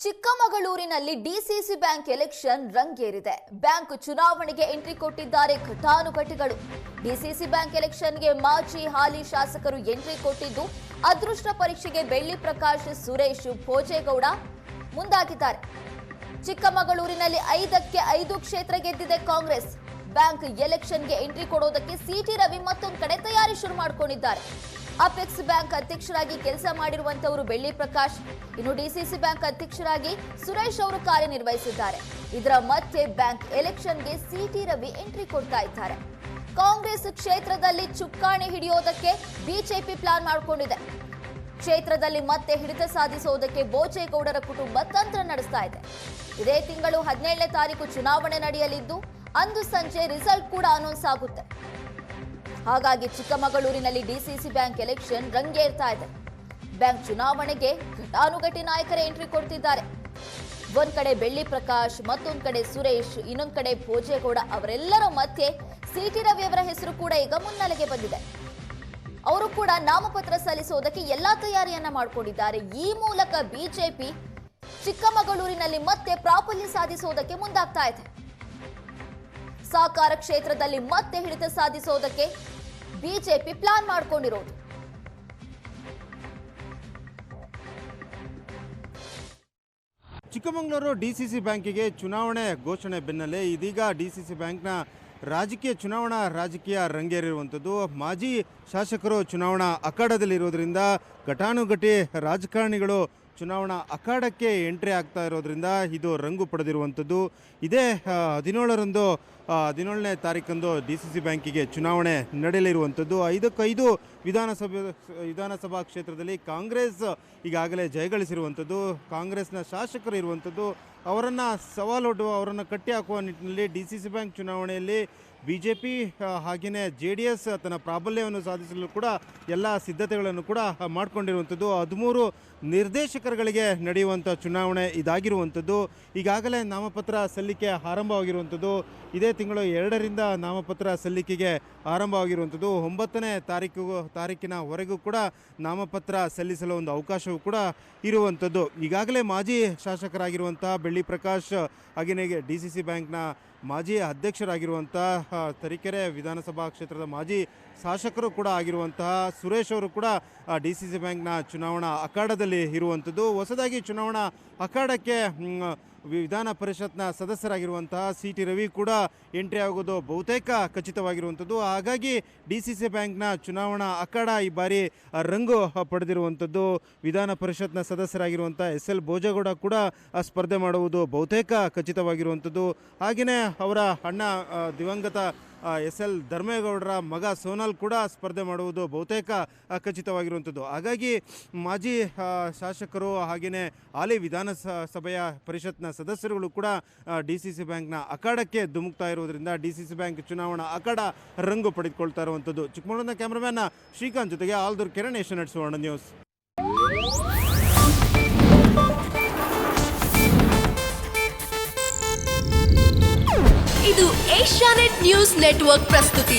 ಚಿಕ್ಕಮಗಳೂರಿನಲ್ಲಿ DCC bank election ರಂಗೇರಿದೆ. Bank ಚುನಾವಣೆಗೆ entry ಕೊಟ್ಟಿದ್ದಾರೆ ಘಟಾನುಘಟಿಗಳು. ಡಿಸಿಸಿ ಬ್ಯಾಂಕ್ ಎಲೆಕ್ಷನ್ಗೆ ಮಾಜಿ ಹಾಲಿ ಶಾಸಕರು ಎಂಟ್ರಿ ಕೊಟ್ಟಿದ್ದು, ಅದೃಷ್ಟ ಪರೀಕ್ಷೆಗೆ ಬೆಳ್ಳಿ ಪ್ರಕಾಶ್, ಸುರೇಶ್, ಭೋಜೇಗೌಡ ಮುಂದಾಗಿದ್ದಾರೆ. ಚಿಕ್ಕಮಗಳೂರಿನಲ್ಲಿ 5ಕ್ಕೆ 5 ಕ್ಷೇತ್ರ ಗೆದ್ದಿದೆ ಕಾಂಗ್ರೆಸ್. ಬ್ಯಾಂಕ್ ಎಲೆಕ್ಷನ್ಗೆ ಎಂಟ್ರಿ ಕೊಡೋದಕ್ಕೆ ಸಿಟಿ ರವಿ ಮತ್ತೊಂದು ಕಡೆ ತಯಾರಿ ಶುರು ಮಾಡಿಕೊಂಡಿದ್ದಾರೆ. ಅಪೆಕ್ಸ್ ಬ್ಯಾಂಕ್ ಅಧ್ಯಕ್ಷರಾಗಿ ಕೆಲಸ ಮಾಡಿರುವಂತವರು ಬೆಳ್ಳಿ ಪ್ರಕಾಶ್, ಇನ್ನು ಡಿಸಿಸಿ ಬ್ಯಾಂಕ್ ಅಧ್ಯಕ್ಷರಾಗಿ ಸುರೇಶ್ ಅವರು ಕಾರ್ಯನಿರ್ವಹಿಸಿದ್ದಾರೆ. ಇದರ ಮಧ್ಯೆ ಬ್ಯಾಂಕ್ ಎಲೆಕ್ಷನ್ಗೆ ಸಿಟಿ ರವಿ ಎಂಟ್ರಿ ಕೊಡ್ತಾ ಇದ್ದಾರೆ. ಕಾಂಗ್ರೆಸ್ ಕ್ಷೇತ್ರದಲ್ಲಿ ಚುಕ್ಕಾಣಿ ಹಿಡಿಯೋದಕ್ಕೆ ಬಿಜೆಪಿ ಪ್ಲಾನ್ ಮಾಡಿಕೊಂಡಿದೆ. ಕ್ಷೇತ್ರದಲ್ಲಿ ಮತ್ತೆ ಹಿಡಿತ ಸಾಧಿಸುವುದಕ್ಕೆ ಭೋಜೇಗೌಡರ ಕುಟುಂಬ ತಂತ್ರ ನಡೆಸ್ತಾ ಇದೆ. ಇದೇ ತಿಂಗಳು 17ನೇ ತಾರೀಕು ಚುನಾವಣೆ ನಡೆಯಲಿದ್ದು, ಅಂದು ಸಂಜೆ ರಿಸಲ್ಟ್ ಕೂಡ ಅನೌನ್ಸ್ ಆಗುತ್ತೆ. ಹಾಗಾಗಿ ಚಿಕ್ಕಮಗಳೂರಿನಲ್ಲಿ ಡಿಸಿಸಿ ಬ್ಯಾಂಕ್ ಎಲೆಕ್ಷನ್ ರಂಗೇರ್ತಾ ಇದೆ. ಬ್ಯಾಂಕ್ ಚುನಾವಣೆಗೆ ಘಟಾನುಘಟಿ ನಾಯಕರೇ ಎಂಟ್ರಿ ಕೊಡ್ತಿದ್ದಾರೆ. ಒಂದ್ ಕಡೆ ಬೆಳ್ಳಿ ಪ್ರಕಾಶ್, ಮತ್ತೊಂದ್ ಕಡೆ ಸುರೇಶ್, ಇನ್ನೊಂದ್ ಕಡೆ ಭೋಜೇಗೌಡ ಅವರೆಲ್ಲರ ಮಧ್ಯೆ ಸಿಟಿ ರವಿ ಅವರ ಹೆಸರು ಕೂಡ ಈಗ ಮುನ್ನೆಲೆಗೆ ಬಂದಿದೆ. ಅವರು ಕೂಡ ನಾಮಪತ್ರ ಸಲ್ಲಿಸುವುದಕ್ಕೆ ಎಲ್ಲಾ ತಯಾರಿಯನ್ನ ಮಾಡಿಕೊಂಡಿದ್ದಾರೆ. ಈ ಮೂಲಕ ಬಿಜೆಪಿ ಚಿಕ್ಕಮಗಳೂರಿನಲ್ಲಿ ಮತ್ತೆ ಪ್ರಾಬಲ್ಯ ಸಾಧಿಸುವುದಕ್ಕೆ ಮುಂದಾಗ್ತಾ ಇದೆ. ಸಹಕಾರ ಕ್ಷೇತ್ರದಲ್ಲಿ ಮತ್ತೆ ಹಿಡಿತ ಸಾಧಿಸುವುದಕ್ಕೆ ಬಿಜೆಪಿ ಪ್ಲಾನ್ ಮಾಡಿಕೊಂಡಿರೋದು. ಚಿಕ್ಕಮಗಳೂರು ಡಿಸಿಸಿ ಬ್ಯಾಂಕಿಗೆ ಚುನಾವಣೆ ಘೋಷಣೆ ಬೆನ್ನಲ್ಲೇ ಇದೀಗ ಡಿಸಿಸಿ ಬ್ಯಾಂಕ್ನ ಚುನಾವಣಾ ರಾಜಕೀಯ ರಂಗೇರಿರುವಂಥದ್ದು. ಮಾಜಿ ಶಾಸಕರು ಚುನಾವಣಾ ಅಖಾಡದಲ್ಲಿರೋದ್ರಿಂದ ಘಟಾನುಘಟಿ ರಾಜಕಾರಣಿಗಳು ಚುನಾವಣಾ ಅಖಾಡಕ್ಕೆ ಎಂಟ್ರಿ ಆಗ್ತಾ ಇರೋದ್ರಿಂದ ಇದು ರಂಗು ಪಡೆದಿರುವಂಥದ್ದು. ಇದೇ 17ನೇ ತಾರೀಕಂದು ಡಿಸಿಸಿ ಬ್ಯಾಂಕಿಗೆ ಚುನಾವಣೆ ನಡೆಯಲಿರುವಂಥದ್ದು. 5ಕ್ಕೆ 5 ವಿಧಾನಸಭಾ ಕ್ಷೇತ್ರದಲ್ಲಿ ಕಾಂಗ್ರೆಸ್ ಈಗಾಗಲೇ ಜಯಗಳಿಸಿರುವಂಥದ್ದು. ಕಾಂಗ್ರೆಸ್ನ ಶಾಸಕರು ಇರುವಂಥದ್ದು. ಅವರನ್ನು ಸವಾಲೊಡ್ಡುವ, ಅವರನ್ನು ಕಟ್ಟಿ ಹಾಕುವ ನಿಟ್ಟಿನಲ್ಲಿ ಡಿಸಿಸಿ ಬ್ಯಾಂಕ್ ಚುನಾವಣೆಯಲ್ಲಿ ಬಿಜೆಪಿ ಹಾಗೆಯೇ JDS ತನ್ನ ಪ್ರಾಬಲ್ಯವನ್ನು ಸಾಧಿಸಲು ಕೂಡ ಎಲ್ಲ ಸಿದ್ಧತೆಗಳನ್ನು ಕೂಡ ಮಾಡಿಕೊಂಡಿರುವಂಥದ್ದು. 13 ನಿರ್ದೇಶಕರುಗಳಿಗೆ ನಡೆಯುವಂಥ ಚುನಾವಣೆ ಇದಾಗಿರುವಂಥದ್ದು. ಈಗಾಗಲೇ ನಾಮಪತ್ರ ಸಲ್ಲಿಕೆ ಆರಂಭವಾಗಿರುವಂಥದ್ದು. ಇದೇ ತಿಂಗಳು 2ರಿಂದ ನಾಮಪತ್ರ ಸಲ್ಲಿಕೆಗೆ ಆರಂಭವಾಗಿರುವಂಥದ್ದು. 9ನೇ ತಾರೀಕಿನವರೆಗೂ ಕೂಡ ನಾಮಪತ್ರ ಸಲ್ಲಿಸಲು ಒಂದು ಅವಕಾಶವೂ ಕೂಡ ಇರುವಂಥದ್ದು. ಈಗಾಗಲೇ ಮಾಜಿ ಶಾಸಕರಾಗಿರುವಂತಹ ಬೆಳ್ಳಿ ಪ್ರಕಾಶ್ ಹಾಗೆಯೇ ಡಿಸಿಸಿ ಬ್ಯಾಂಕ್ನ ಮಾಜಿ ಅಧ್ಯಕ್ಷರಾಗಿರುವಂಥ ತರೀಕೆರೆ ವಿಧಾನಸಭಾ ಕ್ಷೇತ್ರದ ಮಾಜಿ ಶಾಸಕರು ಕೂಡ ಆಗಿರುವಂತಹ ಸುರೇಶ್ ಅವರು ಕೂಡ ಡಿಸಿಸಿ ಬ್ಯಾಂಕ್ನ ಚುನಾವಣಾ ಅಖಾಡದಲ್ಲಿ ಇರುವಂಥದ್ದು. ಹೊಸದಾಗಿ ಚುನಾವಣಾ ಅಖಾಡಕ್ಕೆ ವಿಧಾನ ಪರಿಷತ್ನ ಸದಸ್ಯರಾಗಿರುವಂತಹ ಸಿಟಿ ರವಿ ಕೂಡ ಎಂಟ್ರಿ ಆಗೋದು ಬಹುತೇಕ ಖಚಿತವಾಗಿರುವಂಥದ್ದು. ಹಾಗಾಗಿ ಡಿಸಿಸಿ ಬ್ಯಾಂಕ್ನ ಚುನಾವಣಾ ಅಖಾಡ ಈ ಬಾರಿ ರಂಗು ಪಡೆದಿರುವಂಥದ್ದು. ವಿಧಾನ ಪರಿಷತ್ನ ಸದಸ್ಯರಾಗಿರುವಂಥ SL ಭೋಜೇಗೌಡ ಕೂಡ ಸ್ಪರ್ಧೆ ಮಾಡುವುದು ಬಹುತೇಕ ಖಚಿತವಾಗಿರುವಂಥದ್ದು. ಹಾಗೆಯೇ ಅವರ ಅಣ್ಣ ದಿವಂಗತ SL ಧರ್ಮೇಗೌಡರ ಮಗ ಸೋನಾಲ್ ಕೂಡ ಸ್ಪರ್ಧೆ ಮಾಡುವುದು ಬಹುತೇಕ ಖಚಿತವಾಗಿರುವಂಥದ್ದು. ಹಾಗಾಗಿ ಮಾಜಿ ಶಾಸಕರು ಹಾಗೆಯೇ ಹಾಲಿ ವಿಧಾನಸಭೆಯ ಪರಿಷತ್ನ ಸದಸ್ಯರುಗಳು ಕೂಡ ಡಿಸಿಸಿ ಬ್ಯಾಂಕ್ನ ಅಖಾಡಕ್ಕೆ ಧುಮುಕ್ತಾ ಇರುವುದರಿಂದ ಡಿಸಿಸಿ ಬ್ಯಾಂಕ್ ಚುನಾವಣಾ ಅಖಾಡ ರಂಗು ಪಡೆದುಕೊಳ್ತಾ ಇರುವಂಥದ್ದು. ಚಿಕ್ಕಮಗಳೂರಿನ ಕ್ಯಾಮರಾಮ್ಯಾನ್ ಶ್ರೀಕಾಂತ್ ಜೊತೆಗೆ ಆಲ್ದೂರ್ ಕಿರಣ್, ಏಷ್ಯಾನೆಟ್ ಸುವರ್ಣ ನ್ಯೂಸ್. ಇದು ಏಷ್ಯಾನೆಟ್ ನ್ಯೂಸ್ ನೆಟ್ವರ್ಕ್ ಪ್ರಸ್ತುತಿ.